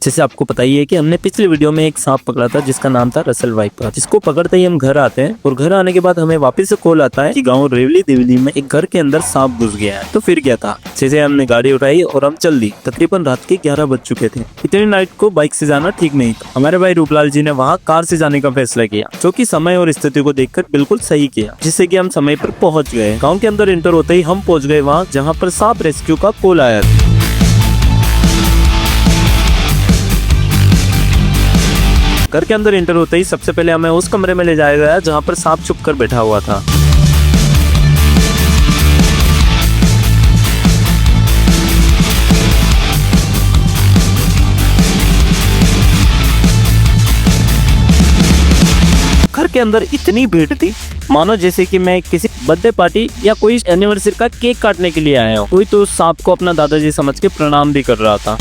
जैसे आपको पता ही है कि हमने पिछले वीडियो में एक सांप पकड़ा था जिसका नाम था रसल वाइपर, जिसको पकड़ते ही हम घर आते हैं और घर आने के बाद हमें वापस से कॉल आता है कि गांव रेवली देवली में एक घर के अंदर सांप घुस गया है। तो फिर क्या था, जैसे हमने गाड़ी उठाई और हम चल दी। तकरीबन रात के 11 बज चुके थे। इतनी नाइट को बाइक से जाना ठीक नहीं था। हमारे भाई रूपलाल जी ने वहाँ कार से जाने का फैसला किया, जो कि समय और स्थिति को देखकर बिल्कुल सही किया, जिससे कि हम समय पर पहुंच गए। गाँव के अंदर एंटर होते ही हम पहुंच गए वहाँ जहाँ पर सांप रेस्क्यू का कॉल आया था। घर के अंदर एंटर होते ही सबसे पहले हमें उस कमरे में ले जाया गया जहां पर सांप छुप कर बैठा हुआ था। घर के अंदर इतनी भीड़ थी मानो जैसे कि मैं किसी बर्थडे पार्टी या कोई एनिवर्सरी का केक काटने के लिए आया हूँ। कोई तो सांप को अपना दादाजी समझ के प्रणाम भी कर रहा था।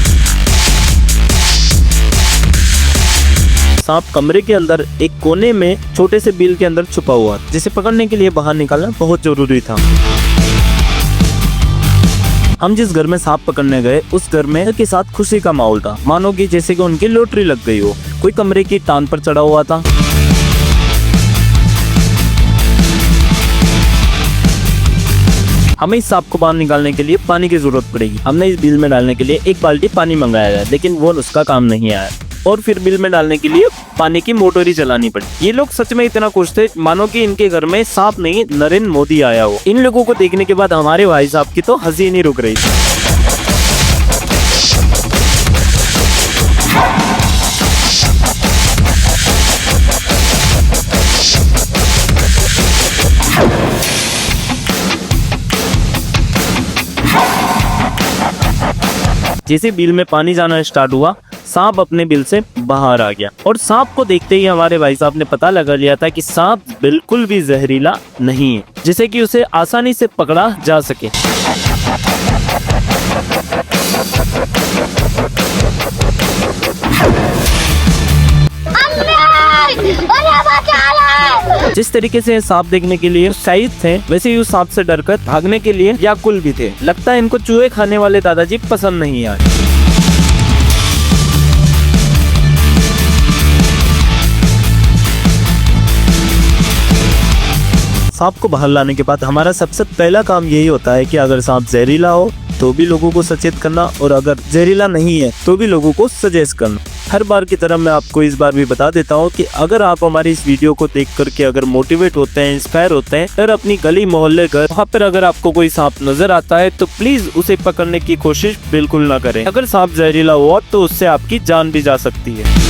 सांप कमरे के अंदर एक कोने में छोटे से बिल के अंदर छुपा हुआ, जिसे पकड़ने के लिए बाहर निकालना बहुत जरूरी था। हम जिस घर में सांप पकड़ने गए उस घर में के साथ खुशी का माहौल था, मानो कि जैसे कि उनकी लॉटरी लग गई हो। कोई कमरे की टान पर चढ़ा हुआ था। हमें इस सांप को बाहर निकालने के लिए पानी की जरूरत पड़ेगी। हमने इस बिल में डालने के लिए एक बाल्टी पानी मंगाया है, लेकिन वो उसका काम नहीं आया और फिर बिल में डालने के लिए पानी की मोटर ही चलानी पड़ी। ये लोग सच में इतना खुश थे मानो कि इनके घर में सांप नहीं नरेंद्र मोदी आया हो। इन लोगों को देखने के बाद हमारे भाई साहब की तो हंसी नहीं रुक रही थी। जैसे बिल में पानी जाना स्टार्ट हुआ, सांप अपने बिल से बाहर आ गया और सांप को देखते ही हमारे भाई साहब ने पता लगा लिया था कि सांप बिल्कुल भी जहरीला नहीं है, जिससे कि उसे आसानी से पकड़ा जा सके। जिस तरीके से सांप देखने के लिए उत्साहित थे, वैसे ही उस सांप से डरकर भागने के लिए व्याकुल भी थे। लगता है इनको चूहे खाने वाले दादाजी पसंद नहीं आए। सांप को बाहर लाने के बाद हमारा सबसे पहला काम यही होता है कि अगर सांप जहरीला हो तो भी लोगों को सचेत करना, और अगर जहरीला नहीं है तो भी लोगों को सजेस्ट करना। हर बार की तरह मैं आपको इस बार भी बता देता हूँ कि अगर आप हमारी इस वीडियो को देख करके अगर मोटिवेट होते हैं, इंस्पायर होते हैं, और अपनी गली मोहल्ले घर वहाँ पर अगर आपको कोई सांप नजर आता है तो प्लीज उसे पकड़ने की कोशिश बिल्कुल ना करें। अगर सांप जहरीला हुआ तो उससे आपकी जान भी जा सकती है।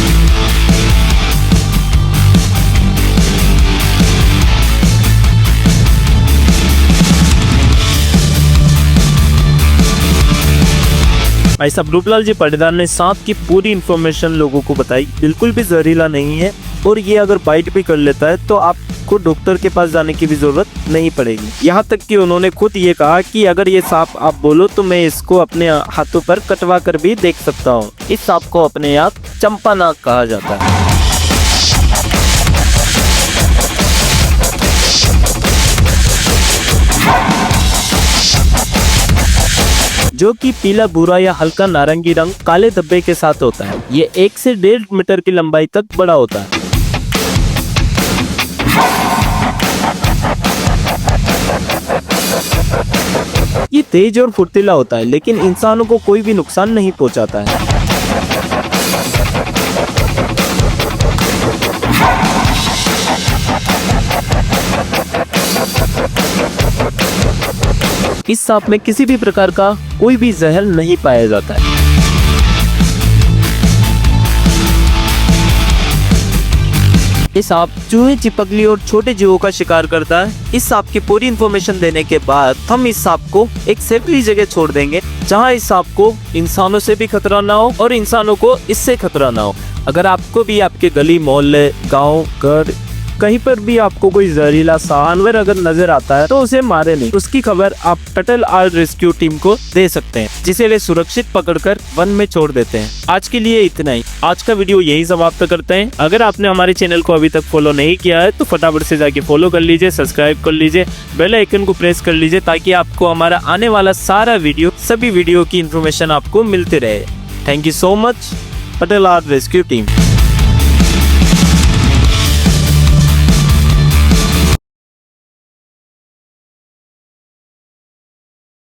भाई साहब रूपलाल जी पाटीदार ने सांप की पूरी इन्फॉर्मेशन लोगों को बताई। बिल्कुल भी जहरीला नहीं है और ये अगर बाइट भी कर लेता है तो आपको डॉक्टर के पास जाने की भी जरूरत नहीं पड़ेगी। यहाँ तक कि उन्होंने खुद ये कहा कि अगर ये सांप आप बोलो तो मैं इसको अपने हाथों पर कटवा कर भी देख सकता हूँ। इस सांप को अपने यहाँ चंपानाग कहा जाता है। जो कि पीला भूरा या हल्का नारंगी रंग काले धब्बे के साथ होता है। ये 1 से 1.5 मीटर की लंबाई तक बड़ा होता है। ये तेज और फुर्तीला होता है, लेकिन इंसानों को कोई भी नुकसान नहीं पहुंचाता है। इस सांप में किसी भी प्रकार का कोई भी जहर नहीं पाया जाता है। ये सांप चूहे, चिपकली और छोटे जीवों का शिकार करता है। इस सांप की पूरी इन्फॉर्मेशन देने के बाद हम इस सांप को एक सेफली जगह छोड़ देंगे जहां इस सांप को इंसानों से भी खतरा ना हो और इंसानों को इससे खतरा ना हो। अगर आपको भी आपके गली मोहल्ले, गांव, घर कहीं पर भी आपको कोई जहरीला जानवर अगर नजर आता है तो उसे मारे नहीं, उसकी खबर आप टटल आर्ट रेस्क्यू टीम को दे सकते हैं, जिसे वे सुरक्षित पकड़कर वन में छोड़ देते हैं। आज के लिए इतना ही। आज का वीडियो यही समाप्त करते हैं। अगर आपने हमारे चैनल को अभी तक फॉलो नहीं किया है तो फटाफट से जाके फॉलो कर लीजिए, सब्सक्राइब कर लीजिए, बेल आइकन को प्रेस कर लीजिए, ताकि आपको हमारा आने वाला सारा वीडियो, सभी वीडियो की इन्फॉर्मेशन आपको मिलती रहे। Thank you so much, Tuttle art rescue team.